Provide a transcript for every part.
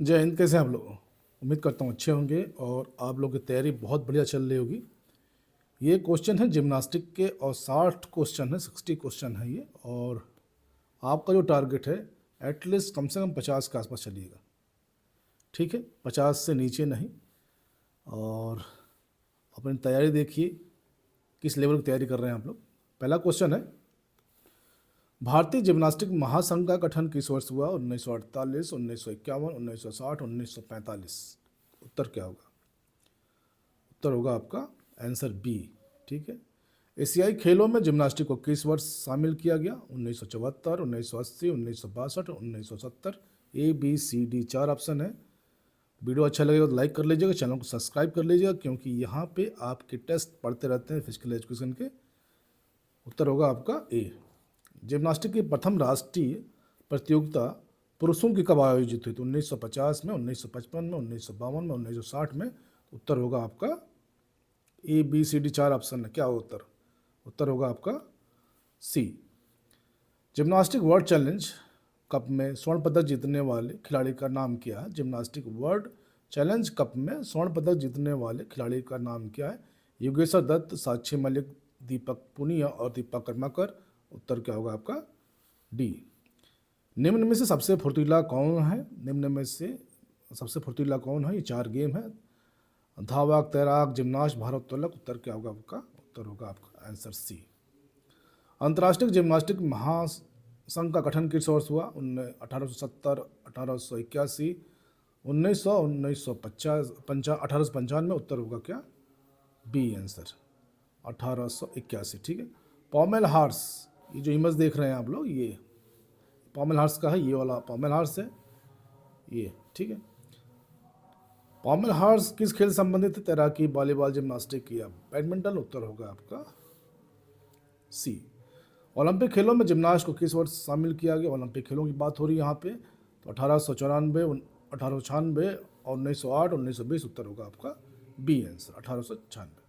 जय हिंद। कैसे हैं आप लोग? उम्मीद करता हूँ अच्छे होंगे और आप लोगों की तैयारी बहुत बढ़िया चल रही होगी। ये क्वेश्चन है जिम्नास्टिक के और 60 क्वेश्चन है, 60 क्वेश्चन है ये। और आपका जो टारगेट है एटलीस्ट कम से कम 50 के आसपास चलिएगा, ठीक है? 50 से नीचे नहीं। और अपनी तैयारी देखिए, किस लेवल की तैयारी कर रहे हैं आप लोग। पहला क्वेश्चन है, भारतीय जिम्नास्टिक महासंघ का गठन किस वर्ष हुआ? 1948, 1951, 1960, 1945। उत्तर क्या होगा? उत्तर होगा आपका आंसर बी, ठीक है। एशियाई खेलों में जिम्नास्टिक को किस वर्ष शामिल किया गया? 1974, 1980, 1962, 1970। A B C D 4 option है। वीडियो अच्छा लगेगा तो लाइक कर लीजिएगा, चैनल को सब्सक्राइब कर लीजिएगा, क्योंकि यहाँ पे आपके टेस्ट पढ़ते रहते हैं फिजिकल एजुकेशन के। उत्तर होगा आपका ए। जिम्नास्टिक की प्रथम राष्ट्रीय प्रतियोगिता पुरुषों की कब आयोजित हुई थी? 1950 में, 1955 में, 1952 में, 1960 में। उत्तर होगा आपका A B C D 4 option है। क्या होगा उत्तर? उत्तर होगा आपका C. Gymnastic world challenge cup में स्वर्ण पदक जीतने वाले खिलाड़ी का नाम क्या है? जिम्नास्टिक वर्ल्ड चैलेंज कप में स्वर्ण पदक जीतने वाले खिलाड़ी का नाम क्या है? योगेश्वर दत्त, साक्षी मलिक, दीपक पुनिया और दीपक कर्माकर। उत्तर क्या होगा आपका? डी। निम्न में से सबसे फुर्तीला कौन है? निम्न में से सबसे फुर्तीला कौन है? ये 4 गेम है। धावक, तैराक, जिम्नास्ट, भारोत्तोलक। उत्तर क्या होगा आपका? उत्तर होगा आपका आंसर सी। अंतर्राष्ट्रीय जिम्नास्टिक महासंघ का गठन किस वर्ष हुआ? 1870, 1881, 1900, 1950, 1895। उत्तर होगा क्या? बी आंसर 1881, ठीक है। पॉमेल हार्स, ये जो इमेज देख रहे हैं आप लोग, ये पॉमेल हार्स का है, ये वाला पॉमेल हार्स है ये, ठीक है। पॉमेल हार्स किस खेल से संबंधित है? तैराकी, वॉलीबॉल, जिम्नास्टिक या बैडमिंटन। उत्तर होगा आपका सी। ओलंपिक खेलों में जिम्नास्ट को किस वर्ष शामिल किया गया? ओलंपिक खेलों की बात हो रही है यहाँ पे, तो 1894, 1896 और 1908, 1920। उत्तर होगा आपका बी आंसर 1896।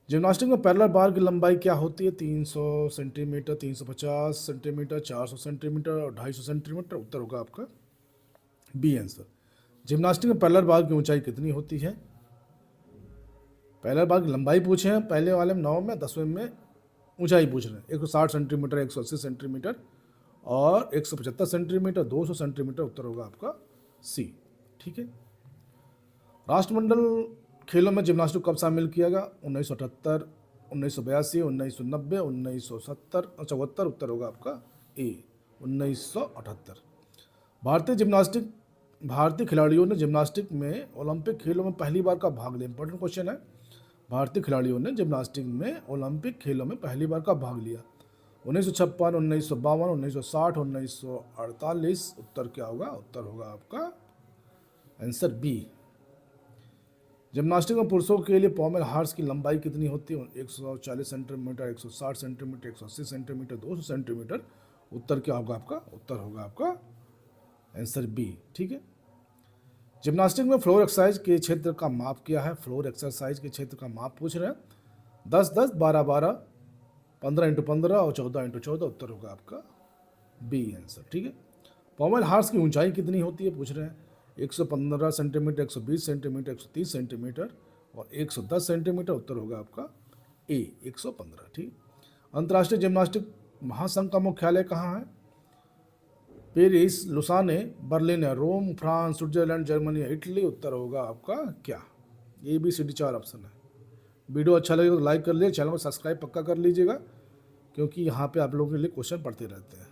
जिम्नास्टिक में पैरेलल बार की लंबाई क्या होती है? 300 सेंटीमीटर, 350 सेंटीमीटर, 400 सेंटीमीटर और 250 सेंटीमीटर। उत्तर होगा आपका बी आंसर। जिम्नास्टिक में पैरेलल बार की ऊंचाई कितनी होती है? पैरेलल बार की लंबाई पूछे हैं पहले वाले में 9 में, 10वें में ऊंचाई पूछ रहे हैं। 160 सेंटीमीटर, 180 सेंटीमीटर और 175 सेंटीमीटर, 200 सेंटीमीटर। उत्तर होगा आपका सी, ठीक है। राष्ट्रमंडल खेलों में जिम्नास्टिक कब शामिल किया गया? 1978, 1982, 1990, 1970, 74। उत्तर होगा आपका ए 1978। भारतीय खिलाड़ियों ने जिम्नास्टिक में ओलंपिक खेलों में पहली बार कब भाग लिया? इंपॉर्टेंट क्वेश्चन है। भारतीय खिलाड़ियों ने जिम्नास्टिक में ओलंपिक खेलों में पहली बार कब भाग लिया? 1956, 1952, 1960, 1948। उत्तर क्या होगा? उत्तर होगा आपका आंसर बी। जिम्नास्टिक में पुरुषों के लिए पॉमेल हार्स की लंबाई कितनी होती है? 140 सेंटीमीटर, 160 सेंटीमीटर, 180 सेंटीमीटर, 200 सेंटीमीटर। उत्तर क्या होगा आपका? उत्तर होगा आपका आंसर बी, ठीक है। जिम्नास्टिक में फ्लोर एक्सरसाइज के क्षेत्र का माप क्या है? फ्लोर एक्सरसाइज के क्षेत्र का माप पूछ रहे हैं। 10, 10, 12, 12, 15x15 और 14x14। उत्तर होगा आपका बी आंसर, ठीक है। पॉमेल हार्स की ऊंचाई कितनी होती है पूछ रहे हैं? 115 सेंटीमीटर, 120 सेंटीमीटर, 130 सेंटीमीटर और 110 सेंटीमीटर। उत्तर होगा आपका ए 115, ठीक। अंतर्राष्ट्रीय जिम्नास्टिक महासंघ का मुख्यालय कहाँ है? Paris, Lausanne, Berlin, Rome, France, Switzerland, Germany, Italy. उत्तर होगा आपका क्या? A B C D 4 option है। वीडियो अच्छा लगे तो लाइक कर लीजिए, चैनल को सब्सक्राइब पक्का कर लीजिएगा, क्योंकि यहाँ पे आप लोगों के लिए क्वेश्चन पढ़ते रहते हैं।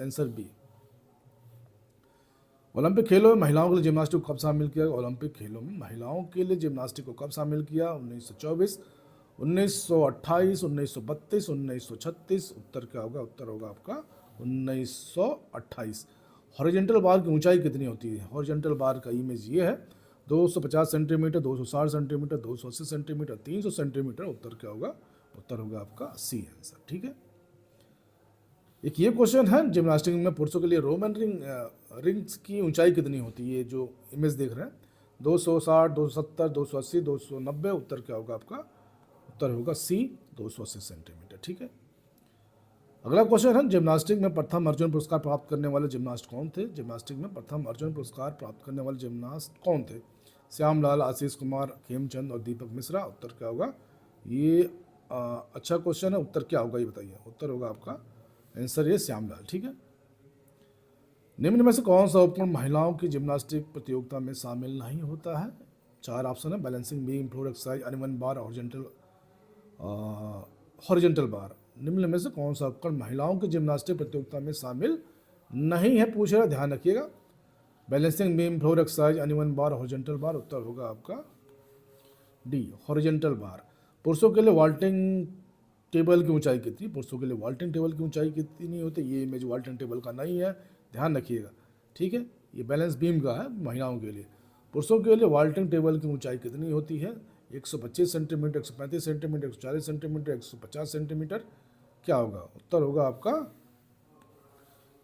Answer B. ओलंपिक खेलों में महिलाओं के लिए जिम्नास्टिक को कब शामिल किया? ओलंपिक खेलों में महिलाओं के लिए जिम्नास्टिक को कब शामिल किया? 1924, 1928, 1932, 1936। उत्तर क्या होगा? उत्तर होगा आपका 1928। हॉरिजेंटल बार की ऊंचाई कितनी होती है? हॉरिजेंटल बार का इमेज ये है, 250 सेंटीमीटर, 260 सेंटीमीटर, 280 सेंटीमीटर, 300 सेंटीमीटर। उत्तर क्या होगा? उत्तर होगा आपका सी आंसर, ठीक है। एक ये क्वेश्चन है, जिम्नास्टिक में पुरुषों के लिए रोमन रिंग्स की ऊंचाई कितनी होती है? ये जो इमेज देख रहे हैं, 260, 270, 280, 290। उत्तर क्या होगा आपका? उत्तर होगा सी 280 सेंटीमीटर, ठीक है। अगला क्वेश्चन है, जिम्नास्टिक में प्रथम अर्जुन पुरस्कार प्राप्त करने वाले जिम्नास्ट कौन थे? जिम्नास्टिक में प्रथम अर्जुन पुरस्कार प्राप्त करने वाले जिम्नास्ट कौन थे? श्यामलाल, आशीष कुमार, खेमचंद और दीपक मिश्रा। उत्तर क्या होगा? ये अच्छा क्वेश्चन है। उत्तर क्या होगा ये बताइए। उत्तर होगा आपका आंसर ये श्यामलाल। ठीक है। निम्न में से कौन सा उपकरण महिलाओं की जिम्नास्टिक प्रतियोगिता में शामिल नहीं होता है? 4 ऑप्शन है, balancing beam, floor exercise, uneven bar, horizontal bar. निम्न में से कौन सा उपकरण महिलाओं की जिम्नास्टिक प्रतियोगिता में शामिल नहीं है, पूछ रहा है, ध्यान रखिएगा। Balancing beam, floor exercise, uneven bar, horizontal bar. उत्तर होगा आपका डी, हॉरिजॉन्टल बार। पुरुषों के लिए वाल्टिंग टेबल की ऊंचाई कितनी? पुरुषों के लिए वाल्टिंग टेबल की ऊंचाई कितनी होती है? ये इमेज वाल्टिंग टेबल का नहीं है, ध्यान रखिएगा। ठीक है, ये बैलेंस बीम का है महिलाओं के लिए। पुरुषों के लिए वाल्टिंग टेबल की ऊंचाई कितनी होती है? 125 सेंटीमीटर, 135 सेंटीमीटर, 140 सेंटीमीटर, 150 सेंटीमीटर। क्या होगा? उत्तर होगा आपका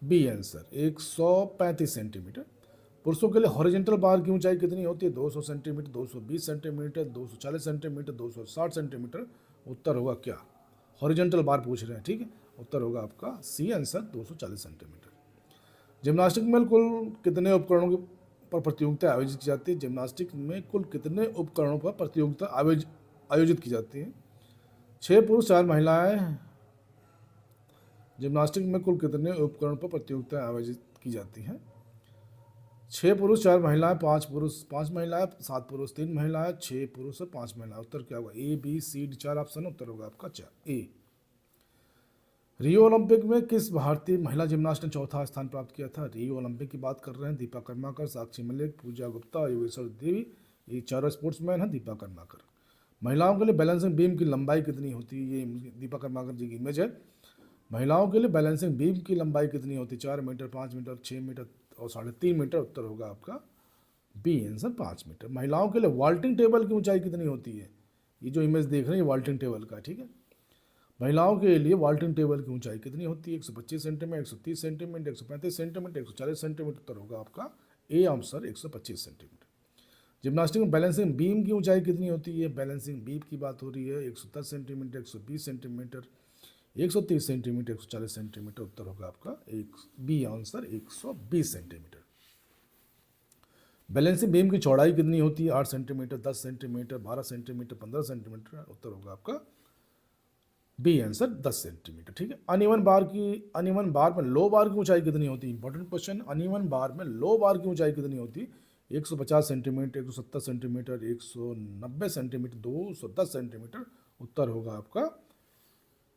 बी आंसर, 135 सेंटीमीटर। पुरुषों के लिए हॉरिजॉन्टल बार की ऊंचाई कितनी होती है? 200 सेंटीमीटर, 220 सेंटीमीटर, 240 सेंटीमीटर, 260 सेंटीमीटर। उत्तर होगा क्या? हॉरिजॉन्टल बार पूछ रहे हैं। ठीक है, उत्तर होगा आपका सी आंसर, 240 सेंटीमीटर। जिम्नास्टिक में कुल कितने उपकरणों पर प्रतियोगिता आयोजित की जाती है? जिम्नास्टिक में कुल कितने उपकरणों पर प्रतियोगिता आयोजित की जाती है? 6 पुरुष 4 महिलाएं। जिम्नास्टिक में कुल कितने उपकरणों पर प्रतियोगिता आयोजित की जाती हैं? 6 पुरुष 4 महिलाएं, 5 पुरुष 5 महिलाएं, 7 पुरुष 3 महिलाएं, 6 पुरुष और 5 महिलाएं। उत्तर क्या होगा? ए, बी, सी, डी, 4 ऑप्शन। उत्तर होगा आपका 4 ए। रियो ओलंपिक में किस भारतीय महिला जिम्नास्ट ने चौथा स्थान प्राप्त किया था? रियो ओलंपिक की बात कर रहे हैं। दीपा कर्माकर, साक्षी मलिक, पूजा गुप्ता, योगेश्वर देवी, ये चारों स्पोर्ट्समैन हैं। दीपा कर्माकर। महिलाओं के लिए बैलेंसिंग बीम की लंबाई कितनी होती है? ये दीपा कर्माकर जी की इमेज है। महिलाओं के लिए बैलेंसिंग बीम की लंबाई कितनी होती है? 4 मीटर, 5 मीटर, 6 मीटर और 3.5 मीटर। उत्तर होगा आपका बी आंसर, 5 मीटर। महिलाओं के लिए वाल्टिंग टेबल की ऊंचाई कितनी होती है? ये जो इमेज देख रहे हैं वाल्टिंग टेबल का। ठीक है, महिलाओं के लिए वाल्टिंग टेबल की ऊंचाई कितनी होती है? 125 सेंटीमीटर, 130 सेंटीमीटर, 135 सेंटीमीटर, 140 सेंटीमीटर। उत्तर होगा आपका ए आंसर, 125 सेंटीमीटर। जिम्नास्टिक में बैलेंसिंग बीम की ऊंचाई कितनी होती है? बैलेंसिंग बीम की बात हो रही है। 110 सेंटीमीटर, 120 सेंटीमीटर, 130 सेंटीमीटर, 140 सेंटीमीटर। उत्तर होगा आपका एक B answer, 120 centimetre. Balancing beam की चौड़ाई कितनी होती है? 8 सेंटीमीटर, 10 सेंटीमीटर, 12 सेंटीमीटर, 15 सेंटीमीटर। उत्तर होगा आपका बी आंसर, 10 सेंटीमीटर। ठीक है। अनइवन बार में लो बार की ऊंचाई कितनी होती है? Important question. अनइवन बार में लो बार की ऊंचाई कितनी होती है? 150 सेंटीमीटर, 170 सेंटीमीटर, 190 सेंटीमीटर, 210 सेंटीमीटर। उत्तर होगा आपका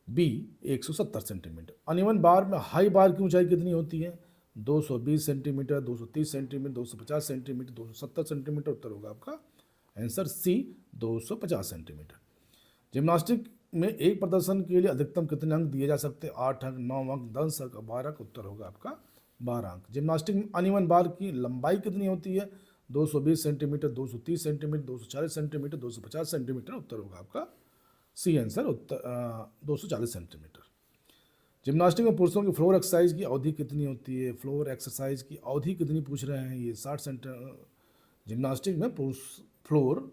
बी, 170 सेंटीमीटर। अनइवन बार में हाई बार की ऊंचाई कितनी होती है? 220 सेंटीमीटर, 230 सेंटीमीटर, 250 सेंटीमीटर, 270 सेंटीमीटर। उत्तर होगा आपका आंसर सी, 250 सेंटीमीटर। जिम्नास्टिक में एक प्रदर्शन के लिए अधिकतम कितने अंक दिए जा सकते हैं? 8 अंक, 9 अंक, 10 अंक, 12 अंक। उत्तर होगा आपका 12 अंक। जिम्नास्टिक में अनइवन बार की लंबाई कितनी होती है? 220 सेंटीमीटर, 230 सेंटीमीटर, 240 सेंटीमीटर, 250 सेंटीमीटर। उत्तर होगा आपका सी आंसर, उत्तर 240 सेंटीमीटर। जिम्नास्टिक में पुरुषों की फ्लोर एक्सरसाइज की अवधि कितनी होती है? फ्लोर एक्सरसाइज की अवधि कितनी पूछ रहे हैं ये? 60 सेंटीमीटर। जिम्नास्टिक में पुरुष फ्लोर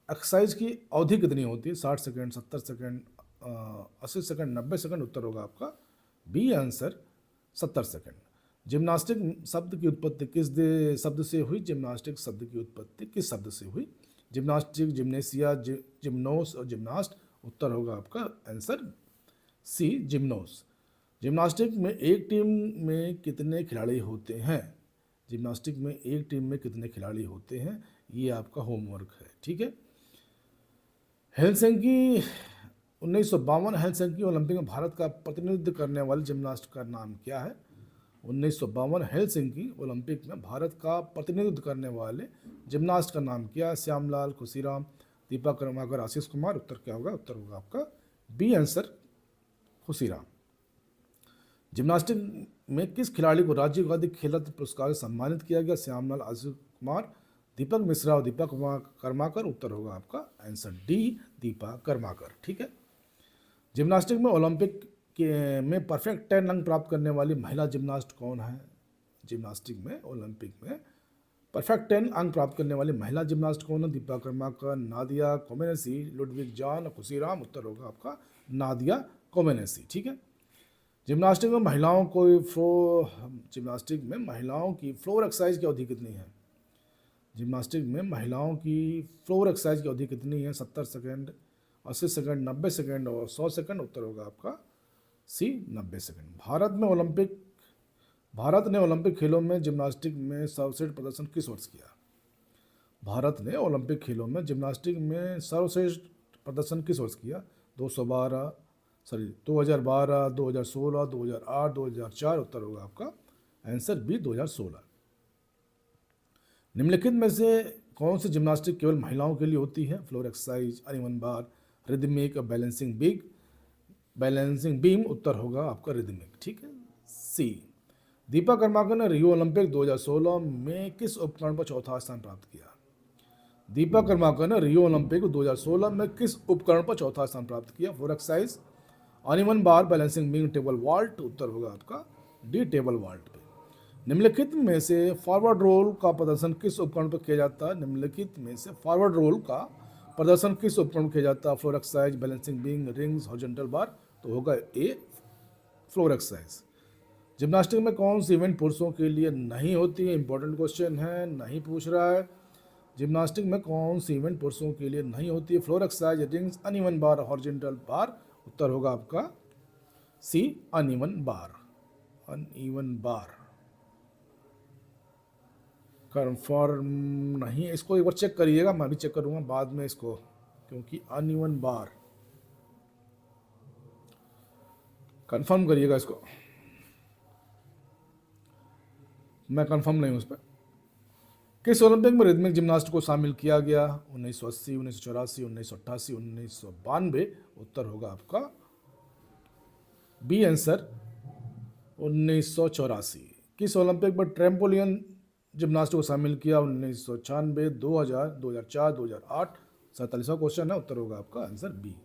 एक्सरसाइज की अवधि कितनी होती है? 60 सेकंड, 70 सेकंड, 80 सेकंड, 90 सेकंड। उत्तर होगा आपका बी आंसर, 70 सेकंड। जिम्नास्टिक शब्द की उत्पत्ति किस शब्द से हुई? जिम्नास्टिक शब्द की उत्पत्ति किस शब्द से हुई? जिम्नास्टिक, जिम्नेसिया, जिम्नोस और जिम्नास्ट। उत्तर होगा आपका आंसर सी, जिम्नोस। जिम्नास्टिक में एक टीम में कितने खिलाड़ी होते हैं? जिम्नास्टिक में एक टीम में कितने खिलाड़ी होते हैं? ये आपका होमवर्क है। ठीक है। हेलसिंकी 1952 हेलसिंकी ओलंपिक में भारत का प्रतिनिधित्व करने वाले जिम्नास्ट का नाम क्या है? 1952 हेलसिंकी ओलंपिक में भारत का प्रतिनिधित्व करने वाले जिम्नास्ट का नाम क्या है? श्यामलाल, खुशीराम, दीपा कर्माकर, आशीष कुमार। उत्तर क्या होगा? उत्तर होगा आपका बी आंसर, खुशीराम। जिम्नास्टिक में किस खिलाड़ी को राजीव गांधी खेल रत्न पुरस्कार से सम्मानित किया गया? श्यामलाल, आशीष कुमार, दीपक मिश्रा और दीपा कर्माकर। उत्तर होगा आपका आंसर डी, दीपा कर्माकर। ठीक है। जिम्नास्टिक में ओलंपिक में परफेक्ट 10 अंक प्राप्त करने वाली महिला जिम्नास्ट कौन है? जिम्नास्टिक में ओलंपिक में परफेक्ट 10 अंक प्राप्त करने वाली महिला जिम्नास्ट कौन है? Dipa Karmakar, Nadia Comaneci, Ludwig John, Khushiram. उत्तर होगा आपका नादिया कोमेनेसी। ठीक है। जिम्नास्टिक में महिलाओं को जिम्नास्टिक में महिलाओं की फ्लोर एक्सरसाइज की अवधि कितनी है? जिम्नास्टिक में महिलाओं की फ्लोर एक्सरसाइज की अवधि कितनी है? 70 सेकेंड, 80 सेकेंड, 90 सेकेंड और 100 सेकेंड। उत्तर होगा आपका सी 90 सेकेंड। भारत ने ओलंपिक खेलों में जिम्नास्टिक में सर्वश्रेष्ठ प्रदर्शन किस वर्ष किया? भारत ने ओलंपिक खेलों में जिम्नास्टिक में सर्वश्रेष्ठ प्रदर्शन किस वर्ष किया? 2012, 2016, 2008, 2004। उत्तर होगा आपका आंसर बी 2016। निम्नलिखित में से कौन सी जिम्नास्टिक केवल महिलाओं के लिए होती है? फ्लोर एक्सरसाइज, अनइवन बार, रिदमिक, बैलेंसिंग बीम। उत्तर होगा आपका रिदमिक। ठीक है, सी। दीपा कर्माकर ने रियो ओलंपिक 2016 में किस उपकरण पर चौथा स्थान प्राप्त किया? दीपा कर्माकर ने रियो ओलंपिक 2016 में किस उपकरण पर चौथा स्थान प्राप्त किया? फ्लोर एक्सरसाइज, अनइवन बार, बैलेंसिंग बीम, टेबल वॉल्ट। उत्तर होगा आपका डी टेबल वॉल्ट पे। निम्नलिखित में से फॉरवर्ड रोल का प्रदर्शन किस उपकरण पर किया जाता है? निम्नलिखित में से फॉरवर्ड रोल का प्रदर्शन किस उपकरण पर किया जाता है? Floor exercise, balancing beam, rings, horizontal बार। तो होगा ए फ्लोर एक्सरसाइज। जिम्नास्टिक में कौन सी इवेंट पुरुषों के लिए नहीं होती है? इंपॉर्टेंट क्वेश्चन है, नहीं पूछ रहा है। जिम्नास्टिक में कौन सी इवेंट पुरुषों के लिए नहीं होती है? Floor exercise, rings, uneven bar, horizontal bar. उत्तर होगा आपका सी अनइवन बार। अनइवन बार कन्फर्म नहीं, इसको एक बार चेक करिएगा, मैं भी चेक करूंगा बाद में इसको, क्योंकि अनइवन बार कंफर्म करिएगा इसको, मैं कंफर्म नहीं हूं उस पर। किस ओलंपिक में रिदमिक जिम्नास्ट को शामिल किया गया? 1980, 1984, 1988, 1992। उत्तर होगा आपका बी आंसर 1984। किस ओलंपिक में ट्रैम्पोलियन जिम्नास्ट को शामिल किया? 1996, 2000, 2004, 2008। 47वां क्वेश्चन है, उत्तर होगा आपका answer B.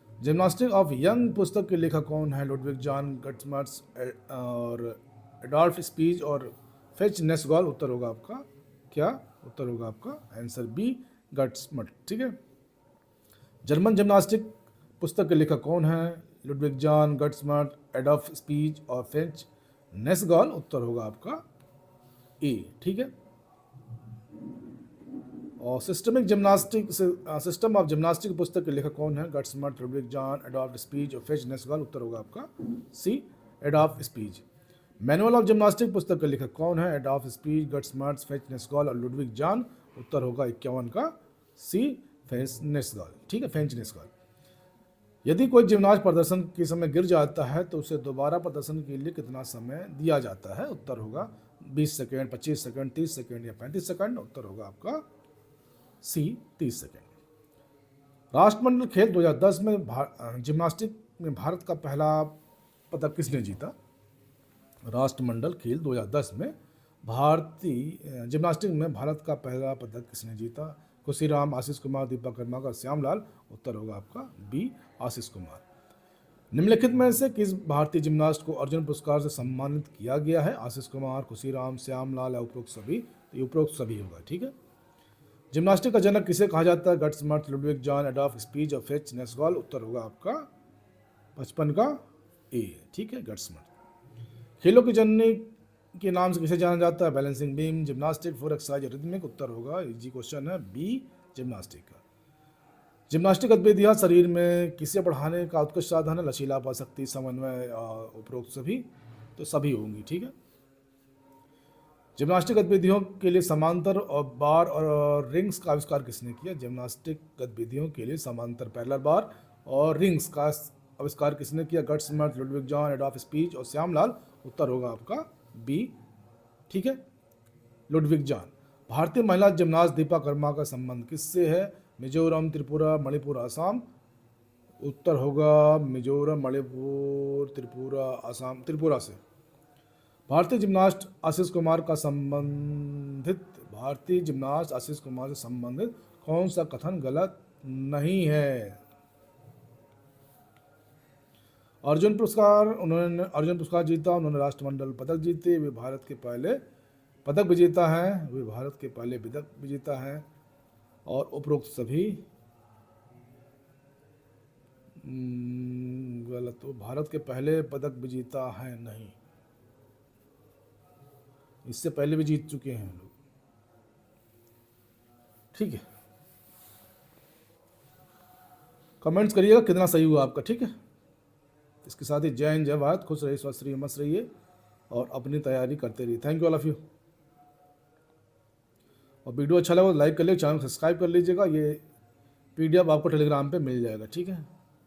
Gymnastic of young पुस्तक के लेखक कौन है? लुडविग जॉन गट्समट्स और एडोल्फ स्पीच और फेच नेस्गॉल। उत्तर होगा आपका क्या? उत्तर होगा आपका आंसर बी गट्समट। ठीक है। जर्मन जिम्नास्टिक पुस्तक के लेखक कौन है? लुडविग जॉन गट्समट, एडोल्फ स्पीच और फेच नेस्गॉल। उत्तर होगा आपका ए। ठीक है। और सिस्टम ऑफ जिम्नास्टिक पुस्तक के लेखक कौन है? Gutsmuths, Ludwig John, Adolf Spiess और फेच नेस्गॉल। उत्तर होगा आपका C Adolf Spiess. Manual of gymnastic पुस्तक के लेखक कौन है? एडोल्फ स्पीच, गट्समट, फेच नेस्गॉल और लुडविग जॉन। उत्तर होगा 51 का सी फेच नेस्गॉल। ठीक है, फेच नेस्गॉल। यदि कोई जिम्नास्ट प्रदर्शन के समय गिर जाता है तो उसे दोबारा प्रदर्शन के लिए कितना समय दिया जाता है? उत्तर होगा 20 सेकेंड, 25 सेकेंड, 30 सेकेंड या 35 सेकेंड। उत्तर होगा आपका सी 30 सेकेंड। राष्ट्रमंडल खेल 2010 में जिम्नास्टिक में भारत का पहला पदक किसने जीता? राष्ट्रमंडल खेल 2010 में भारतीय जिम्नास्टिक में भारत का पहला पदक किसने जीता? खुशीराम, आशीष कुमार, दीपक कर्माकर, श्यामलाल। उत्तर होगा आपका बी आशीष कुमार। निम्नलिखित में से किस भारतीय जिम्नास्ट को अर्जुन पुरस्कार से सम्मानित किया गया है? आशीष कुमार, खुशीराम, श्यामलाल या उपरोक्त सभी? तो उपरोक्त सभी होगा। ठीक है। जिम्नास्टिक का जनक किसे कहा जाता है? Gutsmuths, Ludwig John, Adolf Spiess और फेच नेस्गॉल। उत्तर होगा आपका 55 का ए। ठीक है, गट्समट। खेलों की जननी के नाम से किसे जाना जाता है? Balancing beam, gymnastic, floor exercise, rhythmic. उत्तर होगा, इजी क्वेश्चन है, बी जिम्नास्टिक का। जिम्नास्टिक गतिविधियाँ शरीर में किसे बढ़ाने का उत्कृष्ट साधन है? लचीलापन, शक्ति, समन्वय, उपरोक्त सभी? तो सभी होंगी। ठीक है। जिम्नास्टिक गतिविधियों के लिए समांतर और बार और रिंग्स का आविष्कार किसने किया? जिम्नास्टिक गतिविधियों के लिए समांतर पैरेलल बार और रिंग्स का आविष्कार किसने किया? गट्समट, लुडविग जॉन, एडोल्फ स्पीच और श्यामलाल। उत्तर होगा आपका बी। ठीक है, लुडविग जॉन। भारतीय महिला जिम्नास्ट दीपा कर्मा का संबंध किससे है? मिजोरम, त्रिपुरा, मणिपुर, असम। उत्तर होगा मिजोरम, मणिपुर, त्रिपुरा, असम। त्रिपुरा से। भारतीय जिम्नास्ट आशीष कुमार से संबंधित कौन सा कथन गलत नहीं है? अर्जुन पुरस्कार जीता, उन्होंने राष्ट्रमंडल पदक जीते, वे भारत के पहले पदक विजेता हैं और उपरोक्त सभी गलत। वो भारत के पहले पदक विजेता हैं नहीं, इससे पहले भी जीत चुके हैं लोग। ठीक है, कमेंट्स करिएगा कितना सही हुआ आपका। ठीक है, इसके साथ ही जय हिंद, जय भारत, खुश रहिए, स्वस्थ रहिए, मस्त रहिए और अपनी तैयारी करते रहिए। Thank you all of you. और वीडियो अच्छा लगा तो लाइक कर लीजिए, चैनल सब्सक्राइब कर लीजिएगा। ये PDF आपको टेलीग्राम पे मिल जाएगा। ठीक है।